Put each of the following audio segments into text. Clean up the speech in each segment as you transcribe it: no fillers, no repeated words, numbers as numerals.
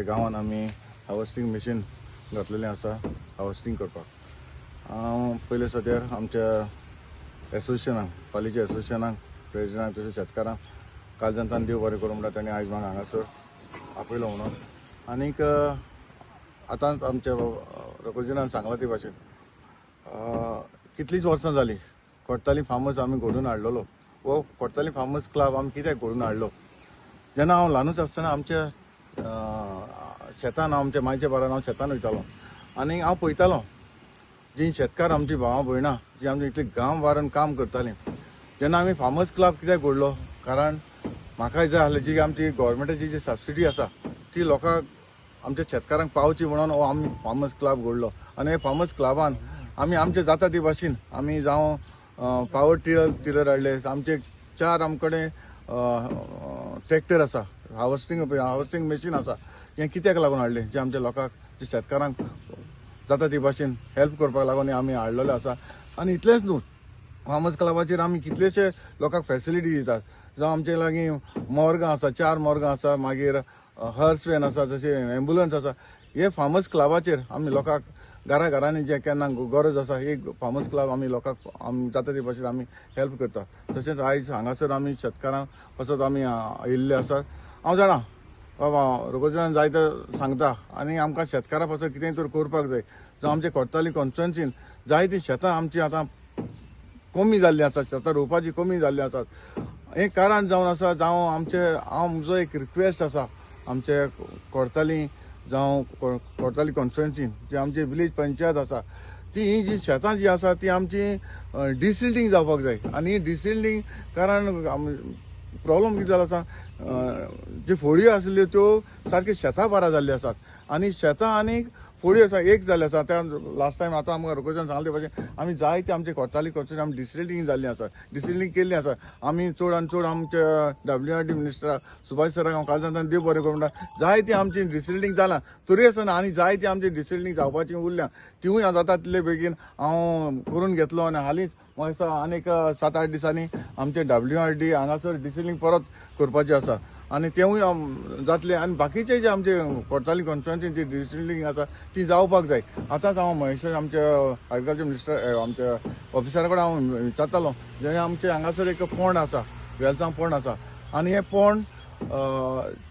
गांवांत आमी harvesting machine घातलेलें आसा हार्वेस्टिंग करपाक. हांव पयले सद्यार आमच्या एसोसिएशनाक पालीच्या एसोसिएशनाक प्रेसिडेंटाक तशेंच शेतकारांक काळजांतल्यान देव बरें करूं म्हणटा. ताणें आयज म्हाका हांगासर आपयलो म्हणून. आनीक आतां आमच्या रघुजीनान सांगला ते भाशेन कितलींच वर्सां जालीं कोर्ताली फार्मर्स आमी घडोवन हाडलेलो. वो कोर्ताली फार्मर्स क्लब आमी कित्याक घडोवन हाडलो? जेन्ना हांव ल्हानूच आसतना आमच्या शेतान आमच्या मायच्या बारान हांव शेतान वयतालो आनी हांव पळयतालो जी शेतकार आमची भावां भयणां जी आमची इतली गांव वारान काम करतालीं. जेन्ना आमी फार्मर्स क्लब कित्याक घडलो? कारण म्हाका जाय आसलें जी आमची गोवोरमेंटाची जी सबसिडी आसा ती लोकांक आमच्या शेतकारांक पावची म्हणून हो आमी फार्मर्स क्लब घडलो. आनी हे फार्मर्स क्लबान आमी आमचे जाता ते भाशेन आमी जावं पावर टिलर हाडले. आमचे 4 आमकडे ट्रॅक्टर आसा, हार्वेस्टिंग मशीन आसा. हें कित्याक लागून हाडलें? जे आमच्या लोकांक जे शेतकारांक जाता ते भाशेन हेल्प करपाक लागून आमी हाडलेले आसा. आनी इतलेंच न्हू, फार्मर्स क्लबाचेर आमी कितलेशे लोकांक फॅसिलिटी दितात. जावं आमचे लागीं मोर्गां आसा, 4 मोर्गां आसा, मागीर हर्स वॅन आसा, जशें एम्बुलन्स आसा. हे फार्मर्स क्लबाचेर आमी लोकांक घरांनी जे केन्ना गरज आसा एक फार्मर्स क्लब आमी लोकांक जाता ते भाशेन आमी हेल्प करता. तशेंच आयज हांगासर आमी शेतकारांक पासत आमी येयल्ले आसात. हांव जाणा बाबा रघुजीनान जायते सांगता आनी आमकां शेतकारां पासत कितेंय तर करपाक जाय. जावं आमचे कोर्ताली कॉन्स्टिट्युएन्सीन जायतीं शेतां आमची आतां कमी जाल्लीं आसात, शेतां रोवपाची कमी जाल्लीं आसात. हें कारण जावन आसा जावं म्हजो एक रिक्वेस्ट आसा आमचे कोर्ताली जावं कोर्ताली कॉन्स्टिट्युएन्सीन जी आमची विलेज पंचायत आसा ती जी शेतां जी आसा ती आमची डिसिल्डिंग जावपाक जाय. आनी डिसिल्डिंग कारण प्रॉब्लम कितें जाला आसा, ज्यो फोड्यो आसल्यो त्यो सारक्यो शेतां बारा जाल्ली आसात आनी शेतां आनीक फोड्यो आसा एक जाल्ली आसा. त्या लास्ट टायम आतां आमकां रघुजीनान सांगले भाशेन आमी जायते आमचे कोर्ताली कॉन्स्टिट्युएन्सी आमी डिसिल्डिंग जाल्ली आसा, डिसिल्डिंग केल्ली आसा. आमी चड आनी चड आमच्या WRD मिनिस्टर सुभाष सराक हांव काळजांतल्यान देव बरें करूं म्हणटा. जायती आमची डिसिल्डिंग जालां तरी आसतना आनी जायती आमची डिसिल्डिंग जावपाची उरल्या. तिवूय जाता तितले बेगीन हांव करून घेतलो. आनी हालींच म्हाका दिसता आनीक 7-8 दिसांनी आमचे WRD हांगासर डिसिल्डिंग परत करपाचें आसा आनी तेवूय जातलें. आनी बाकीचे जे आमचे कोर्ताली कॉन्स्टिट्युएन्सीन जी डिसिल्डिंग आसा ती जावपाक जाय. आतांच हांव महेश आमच्या एग्रीकल्चर मिनिस्टर आमच्या ऑफिसरा कडेन हांव विचारतालो जे आमचे हांगासर एक पोंड आसा, वेलसांव पोंड आसा आनी हे पोंड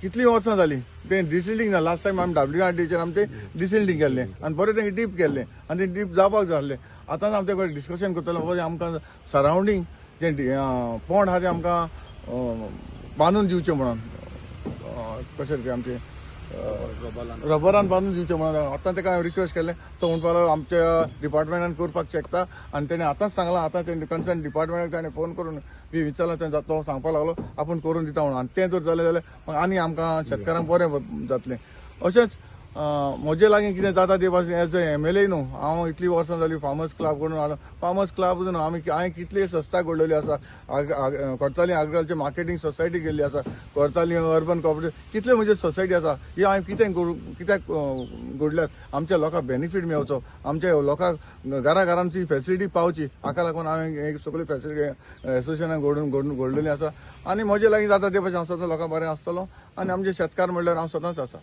कितलीं वर्सां जालीं तें डिसिल्डिंग ना. लास्ट टायम आमी WRDचेर आमी तें डिसिल्डिंग केल्लें आनी बरें तें डीप केल्लें आनी तें डीप जावपाक जाय आसलें. आतांच आमचे कडेन डिस्कशन करतलो आमकां सरावंडींग जे पोंड आहा तें आमकां बांदून दिवचें म्हणून. कशें तें आमचे रबरान बांदून दिवचें म्हणून आतां ताका हांवें रिक्वेस्ट केलें. तो म्हणपाक लागलो आमच्या डिपार्टमेंटान करपाक शकता आनी तेणें आतांच सांगलां. आतां तें कन्सर्न डिपार्टमेंटाक ताणें फोन करून विचारला तें तो सांगपाक लागलो आपूण करून दिता म्हणून. आनी तें जर जालें जाल्यार आनी आमकां शेतकारांक बरें जातलें. अशेंच म्हजे लागीं कितें जाता ते भाशेन एज अ MLA न्हू हांव इतलीं वर्सां जालीं फार्मर्स क्लब करून हाडलो. फार्मर्स क्लब न्हू हांवें कितली संस्था घडलेली आसा. कोर्ताली एग्रीकल्चर मार्केटिंग सोसायटी केल्ली आसा, कोर्ताली अर्बन कॉपरेटिव्ह कितल्यो म्हज्यो सोसायटी आसा. ही हांवें कित्याक घडल्यात आमच्या लोकांक बेनिफीट मेळचो, आमच्या लोकांक घरांत ती फॅसिलिटी पावची. हाका लागून हांवें एक सगळी फॅसिलिटी एसोसिएशनान घडलेली आसा. आनी म्हजे लागीं जाता ते भाशेन हांव सदां लोकांक बरें आसतलो. आनी आमचे शेतकार म्हणल्यार हांव सदांच आसा.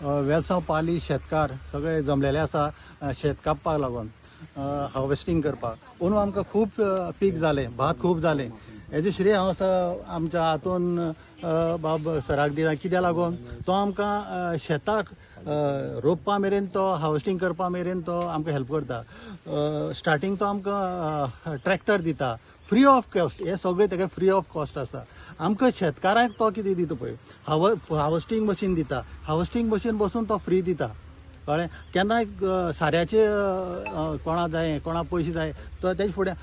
वेलसांव पाली शेतकार सगळे जमलेले आसा शेत कापपाक लागून, हार्वेस्टिंग करपाक. अंदू आमकां खूब पीक जालें, भात खूब जालें. हेजें श्रेय हांव आमच्या हातून बाब सराक दिता. कित्याक लागून तो आमकां शेताक रोंपपा मेरेन तो हार्वेस्टिंग करपा मेरेन तो आमकां हेल्प करता. स्टार्टींग तो आमकां ट्रॅक्टर दिता फ्री ऑफ कॉस्ट. हे सगळें तेका फ्री ऑफ कॉस्ट आसा. आमकां शेतकारांक तो कितें दिता पळय हार्वेस्टिंग मशीन दिता. हार्वेस्टिंग मशीन बसून तो फ्री दिता. कळ्ळें? केन्नाय साऱ्याचे कोणा जाय, कोणा पयशे जाय तो तेजे फुडें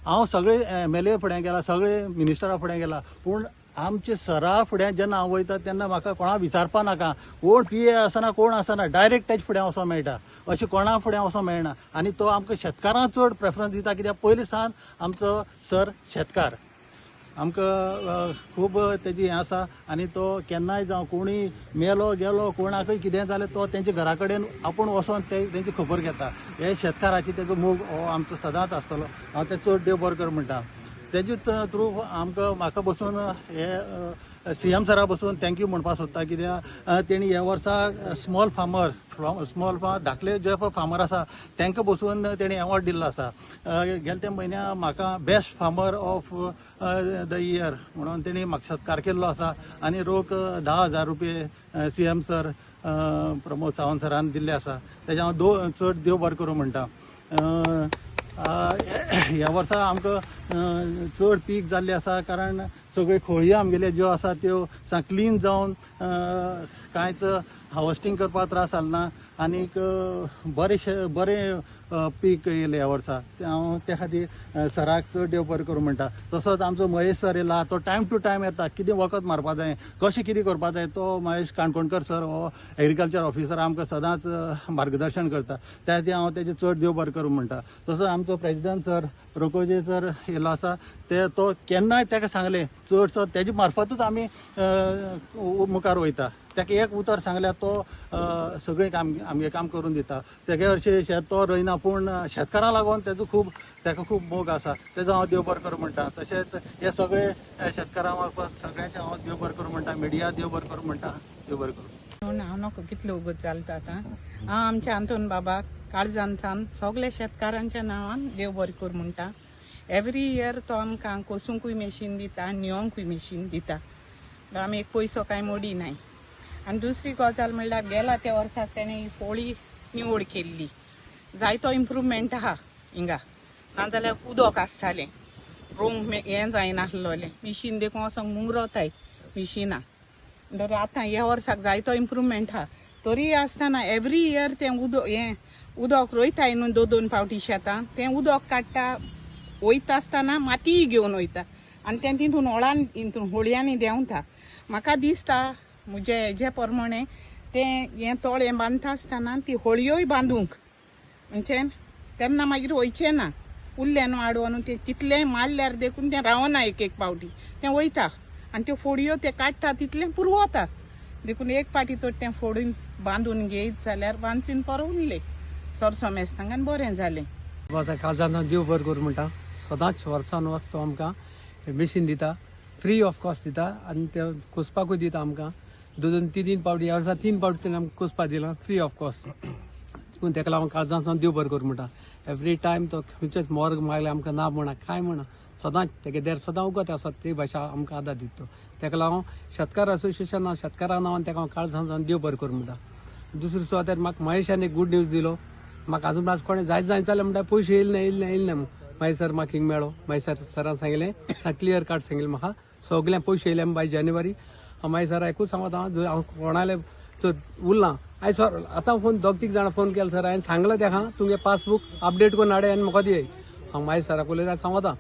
हांव सगळे MLA फुडें गेला, सगळे मिनिस्टरा फुडें गेला. पूण आमचे सरा फुडें जेन्ना हांव वयता तेन्ना म्हाका कोणा विचारपा नाका. कोण PA आसना कोण आसना, डायरेक्ट तेजे फुडें वचोंक मेळटा. अशें कोणा फुडें वचोंक मेळना. आनी तो आमकां शेतकारांक चड प्रेफरन्स दिता. कित्याक पयलीं सावन आमचो सर शेतकार. आमकां खूब तेजी हें आसा. आनी तो केन्नाय जावं कोणूय मेलो गेलो कोणाकय कितें जालें तो तेंच्या घरा कडेन आपूण वचोन तेंची खबर घेता. हे शेतकाराची तेजो मोग हो आमचो सदांच आसतलो. हांव तें चड देव बरें कर म्हणटा. तेजे थ्रू म्हाका बसून हे CM सरा बसून थँक्यू म्हणपाक सोदता कित्याक तेणी ह्या वर्सा स्मॉल फार्मर धाकले जे फार्मर आसा तांकां बसून तेणी अवॉर्ड दिल्लो आसा. गेल्या त्या म्हयन्या म्हाका best farmer of the year म्हणून तेणी म्हाका सत्कार केल्लो आसा आनी रोख 10,000 रुपये CM सर प्रमोद सावंत सरान दिल्ले आसा. तेजे हांव चड देव बरें करूं म्हणटा. ह्या वर्सा आमकां चड पीक जाल्लें आसा कारण सगळ्यो खोळयो आमगेल्यो ज्यो आसा त्यो क्लीन जावन कांयच हार्वेस्टिंग करपाक त्रास जालना आनीक बरें पीक येयलें ह्या वर्सा. हांव त्या खातीर सराक चड देव बरें करूं म्हणटा. तसोच आमचो महेश सर येयला, तो टायम टू टायम येता, कितें वखद मारपाक जाय, कशें कितें करपाक जाय, तो महेश काणकोणकर सर हो एग्रीकल्चर ऑफिसर आमकां सदांच मार्गदर्शन करता. त्या खातीर हांव तेजें चड देव बरें करूं म्हणटा. तसोच आमचो प्रेसिडेंट सर रोकोजे सर येयलो आसा, तो केन्नाय ताका सांगलें चडसो तेजे मार्फतूच आमी मुखार वयता. ताका एक उतर सांगल्यार तो सगळें आमगे काम करून दिता. तेगे हरशीं शेत तो रोयना पूण शेतकारांक लागून ताका खूब मोग आसा. तेजो हांव देव बरें करूं म्हणटा. तशेंच हे सगळे शेतकारां मार्फत सगळ्यांचे हांव देव बरें करूं म्हणटा. मिडिया देव बरें करूं म्हणटा. देव बरें करूं. हांव नोको कितले उगत जालता आतां. हांव आमच्या आंतोन बाबाक काळजांतल्यान सगल्या शेतकारांच्या नांवान देव बरें करूं म्हणटा. एवरी इयर तो आमकां कोसूंकूय मॅशीन दिता, न्हिवंकूय मॅशीन दिता. आमी एक पयसो कांय मोडी नाय. आनी दुसरी गजाल म्हणल्यार गेल्या त्या वर्साक तेणें होळी निवड केल्ली. जायतो इम्प्रुवमेंट आहा हिंगा. नाजाल्यार उदक आसतालें, रोंग हें जायनासलोलें, मिशीन देखून वचोंक मुंगरताय मिशिनां. म्हणटकीर आतां ह्या वर्साक जायतो इम्प्रुवमेंट आहा. तरी आसतना एवरी इयर तें उदक रोयताय न्हू 2-2 फावटी शेतां. तें उदक काडटा वयता आसतना मातीय घेवन वयता आनी तें तितून होळयांनी देंवता. म्हाका दिसता म्हजे हेजे प्रमाणे तें हें तळें बांदता आसतना ती होळयोय बांदूंक म्हणजे तेन्ना मागीर वयचें ना. उरलें न्हू आडवोन तें तितलें मारल्यार देखून तें रावना एक पावटी. तें वयता आनी त्यो फोडयो ते काडटा तितलें पुरवता देखून एक पाटी तर तें फोडून बांदून घेयत जाल्यार बांदचीन परत उरलें सरसो मेस्तांगान बरें जालें. काळजांत देव बरें करूं म्हणटा. सदांच वर्सान वच तो आमकां मॅशीन दिता, फ्री ऑफ कॉस्ट दिता आनी ते कुसपाकूय दिता आमकां 2-3 पावटी. ह्या वर्सा 3 पावटी तेणें आमकां कुसपा दिला फ्री ऑफ कॉस्ट. पूण तेका लागून काळजांत देव बरें करूं म्हणटा. एवरी टायम तो खंयचेच मोर्ग मागले आमकां ना म्हणा कांय म्हणा. सदांच तेगे देर सदां उगत आसा ती भाशा आमकां आदार दिता तो. तेका लागून शेतकार असोसिएशन शेतकारां नांवान तेका काळजांत देव बरें करूं म्हणटा. दुसरे सुवातेर म्हाका महेशान एक गूड न्यूज दिलो. म्हाका आजून आज कोणें जायत जालें म्हणटा पयशे येयले ना महेश सर म्हाका हिंग मेळ्ळो. महेश सरान सांगलें क्लियर कार्ड सांगलें म्हाका सगळ्यांक पयशे येयले बाय जानेवारी. महेश सर एकूच सांगता हांव कोणाले उरलां आयज सर आतां फोन 2-3 जाणां फोन केलो सर हांवें सांगलें तेका तुमगे पासबूक अपडेट करून हाडे आनी म्हाका दिय. हांव महेश सराक उलयता सांगता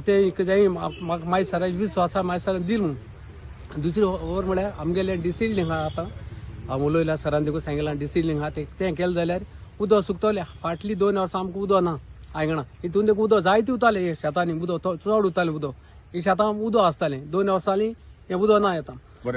ते जाय म्हाका महेश सराचेर विश्वास आसा. महेश सरान दिल म्हणून. दुसरी ओवर म्हळ्यार आमगेलें डिसिल्डिंग आहा. आतां हांव उलयलां सरान देखून सांगलां डिसिल्डिंग आहा तें केलें जाल्यार उदक सुकतलें. फाटलीं 2 वर्सां आमकां उदक ना आयगणा. हितून देखून उदक जायतें उरतालें शेतांनी. उदक चड उरतालें उदक. ही शेतां उदक आसतालें 2 वर्सांनी हें उदक ना येता.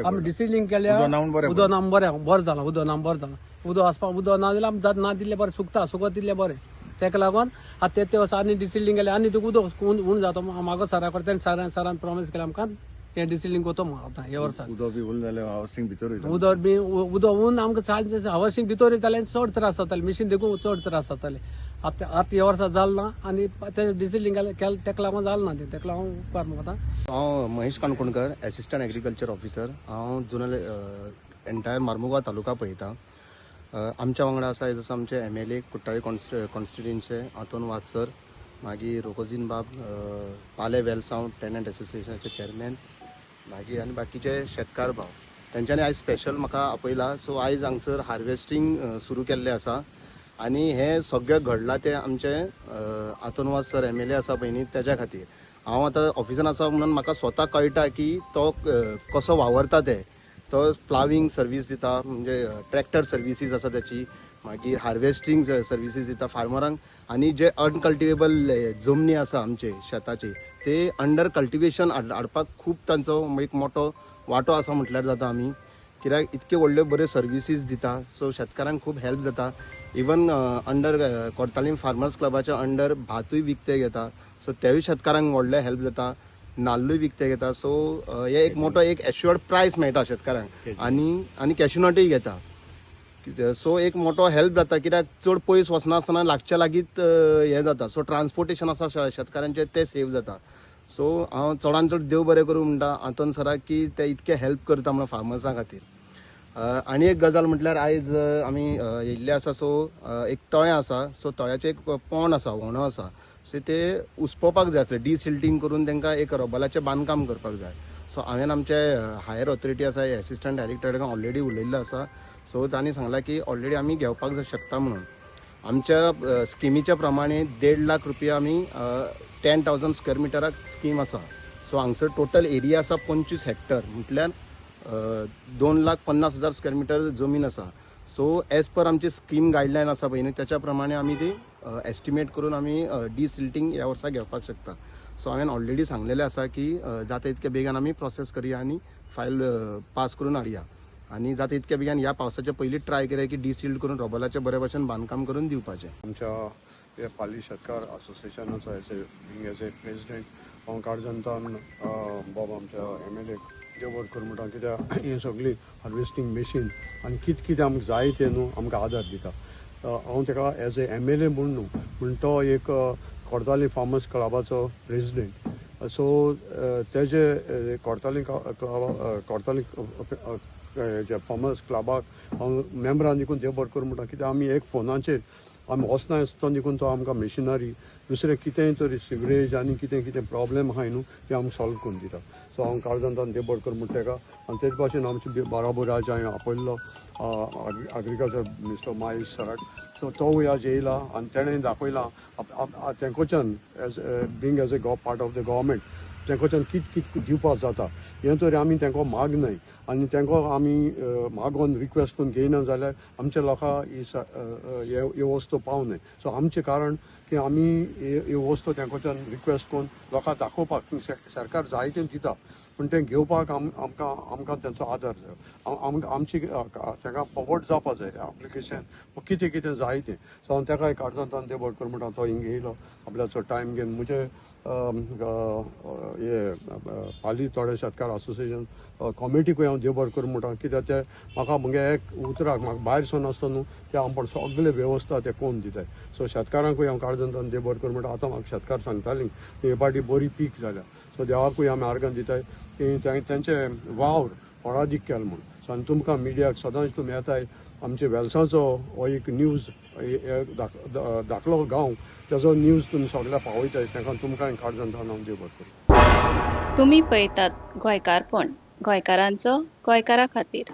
आमी डिसिल्डिंग केल्यार उदक ना बरें जालां. उदक ना बरें जालां. उदक आसपाक उदक ना जाल्यार आमी ना दिल्लें बरें सुकता सुकत दिल्लें बरें. तेका लागून आतां ते वर्सा आनी डिसिल्डिंग केलें आनी उदक उण जाता. म्हाका सरा कडेन सरान प्रॉमीस केलें आमकां तें डिसिल्डिंग कोतो आतां ह्या वर्सा. उदक बी उरलें जाल्यार हावसिंग भितर उदक उरून आमकां हावसिंग भितर येतालें चड त्रास जाताले. मिशीन देखून चड त्रास जाताले. आतां ह्या वर्सा जालें ना आनी तें डिसिल्डिंग केलें तेका लागून जालें ना. तेका लागून उपकार म्हाका. हांव Mahesh Kankonkar assistant agriculture officer. हांव जोनल एंटायर मार्मुगांव तालुका पळयतां. आमच्या वांगडा आसा जसो आमचे MLA कुट्टाळे कॉन्स्टिट्युएन्सीचे हातून वास सर, मागीर रोकोजीन बाब पाले वेलसांव टेनंट एसोसिएशनाचे चेअरमॅन, मागीर आनी बाकीचे शेतकार भाव. तेंच्यांनी आयज स्पेशल म्हाका आपयला. सो आयज हांगसर हार्वेस्टिंग सुरू केल्लें आसा आनी हें सगळें घडलां तें आमचे हातून वास सर MLA आसा पळय न्ही तेज्या खातीर. हांव आतां ऑफिसान आसा म्हणून म्हाका स्वता कळटा की तो कसो वावरता ते. तो प्लाविंग सर्वीस दिता म्हणजे ट्रॅक्टर सर्विसीस आसा त्याची, मागीर हार्वेस्टिंग सर्विसीस दिता फार्मरांक. आनी जे अनकल्टिवेबल जमनी आसा आमचे शेताचे ते अंडर कल्टिवेशन हाडपाक खूब तांचो एक मोठो वांटो आसा म्हटल्यार जाता आमी. कित्याक इतके व्हडल्यो बऱ्यो सर्विसीस दिता सो शेतकारांक खूब हेल्प जाता. इवन अंडर कोर्तालीम फार्मर्स क्लबाच्या अंडर भातूय विकते घेता. सो तेवूय शेतकारांक व्हडले हेल्प जाता. नाल्लूय विकते घेता. सो हे एक मोठो एक एश्युअर्ड प्रायस मेळटा शेतकारांक आनी कॅश्यूनटूय घेता. सो एक मोठो हेल्प जाता कित्याक चड पयस वचनासतना लागच्या लागींच हें जाता. सो ट्रान्सपोर्टेशन आसा शेतकारांचें तें सेव जाता. सो हांव चडांत चड देव बरें करूं म्हणटा हातून सराक की ते इतके हेल्प करता म्हणून फार्मर्सां खातीर. आनी एक गजाल म्हटल्यार आयज आमी येयल्ले आसा. सो एक तळें आसा. सो तळ्याचें एक पोंड आसा, व्होणो आसा. सो ते उसपोवपाक जाय आसलें. डिसिल्टींग करून तांकां एक रबलाचें बांदकाम करपाक जाय. सो हांवें आमचे हायर ऑथॉरिटी आसा एसिस्टंट डायरेक्टराक ऑलरेडी उलयल्लो आसा. सो तांणी सांगलां की ऑलरेडी आमी घेवपाक शकता म्हणून. आमच्या स्किमीच्या प्रमाणे 1.5 लाख रुपया आमी 10,000 स्क्वेअर मिटराक स्कीम आसा. सो हांगसर टोटल एरिया आसा 25 हेक्टर म्हटल्यार 2,50,000 स्क्वेअर मिटर जमीन आसा. सो एज पर आमची स्कीम गायडलायन आसा पळय न्ही त्याच्या प्रमाणे आमी ती एस्टिमेट करून आमी डिसिल्टींग ह्या वर्सा घेवपाक शकता. सो हांवें ऑलरेडी सांगलेलें आसा की जाता इतके बेगीन आमी प्रोसेस करया आनी फायल पास करून हाडया. आनी जाता इतके बेगीन ह्या पावसाच्या पयलीं ट्राय करया की डिसिल्ड करून रबलाचें बरे भशेन बांदकाम करून दिवपाचें. आमच्या हे पाली शेतकार असोसिएशनाचो एज ए प्रेसिडेंट हांव काळजांतान बाबा आमच्या MLA देव बरें करूं म्हणटा कित्याक ही सगळी हार्वेस्टींग मशीन आनी कितें आमकां जाय तें न्हू आमकां आदार दिता. हांव ताका एज ए MLA म्हूण न्हू पूण तो एक कोर्ताली फार्मर्स क्लबाचो प्रेसिडेंट. सो तेजे कोर्ताली जे फार्मर्स क्लबाक हांव मेंबरान देखून देव बरें करूं म्हणटा कित्याक आमी एक फोनाचेर आमी वचना आसतना देखून तो आमकां मशिनरी दुसरें कितेंय तरी सिवरेज आनी कितें प्रॉब्लेम आहाय न्हू ते आमकां सॉल्व करून दिता. सो हांव काळजांतान देव बरें करूं म्हणटा ताका. आनी तेच भाशेन आमचे बाराबोर आज हांवें आपयल्लो एग्रीकल्चर मिनिस्टर माहेश सराक. सो तोवूय आज येयला आनी तेणें दाखयलां तेंकोच्यान being as a part of the government तेंकोच्यान कितें दिवपाक जाता हें तरी आमी तांकां मागनाय आनी तांकां आमी मागोन रिक्वेस्ट करून घेयना जाल्यार आमच्या लोकांक ह्यो वस्तू पावनाय. सो आमचें कारण की आमी ह्यो वस्तू तांकोच्यान रिक्वेस्ट करून लोकांक दाखोवपाक सरकार जायतें दिता पूण तें घेवपाक आमकां तेंचो आदार जाय. आमची तांकां फॉवर्ड जावपा जाय एप्लिकेशन कितें जाय तें. सो हांव ताका काळजांतान देव बरें करूं म्हणटा तो हिंगा येयलो आपल्याचो टायम घेवन. म्हजे हे पाली थोडे शेतकार असोसिएशन कमिटीकूय हांव देव बरें करूं म्हणटा कित्याक ते म्हाका म्हगे एक उतराक म्हाका भायर सोन आसता न्हू ते आमकां सगळे वेवस्था ते कोन्न दिताय. सो शेतकारांकूय हांव काळजांतान देव बरें करूं म्हणटा. आतां म्हाका शेतकार सांगतालीं की हे फाटी बरी पीक जाल्या. सो देवाकूय आमी आर्गां दिताय की तेंचे वावर व्हडादीक केलो म्हूण. सो आनी तुमकां मिडियाक सदांच तुमी येताय. आमचे वेलसाचो हो एक न्यूज धाकलो गांव तेजो न्यूज तुमी सगळ्या पावयताय ताका तुमकां काळजांतान हांव देव बरें करूं. तुम्ही पळयतात गोंयकारपण गोंयकारांचो गोंयकारा खातीर.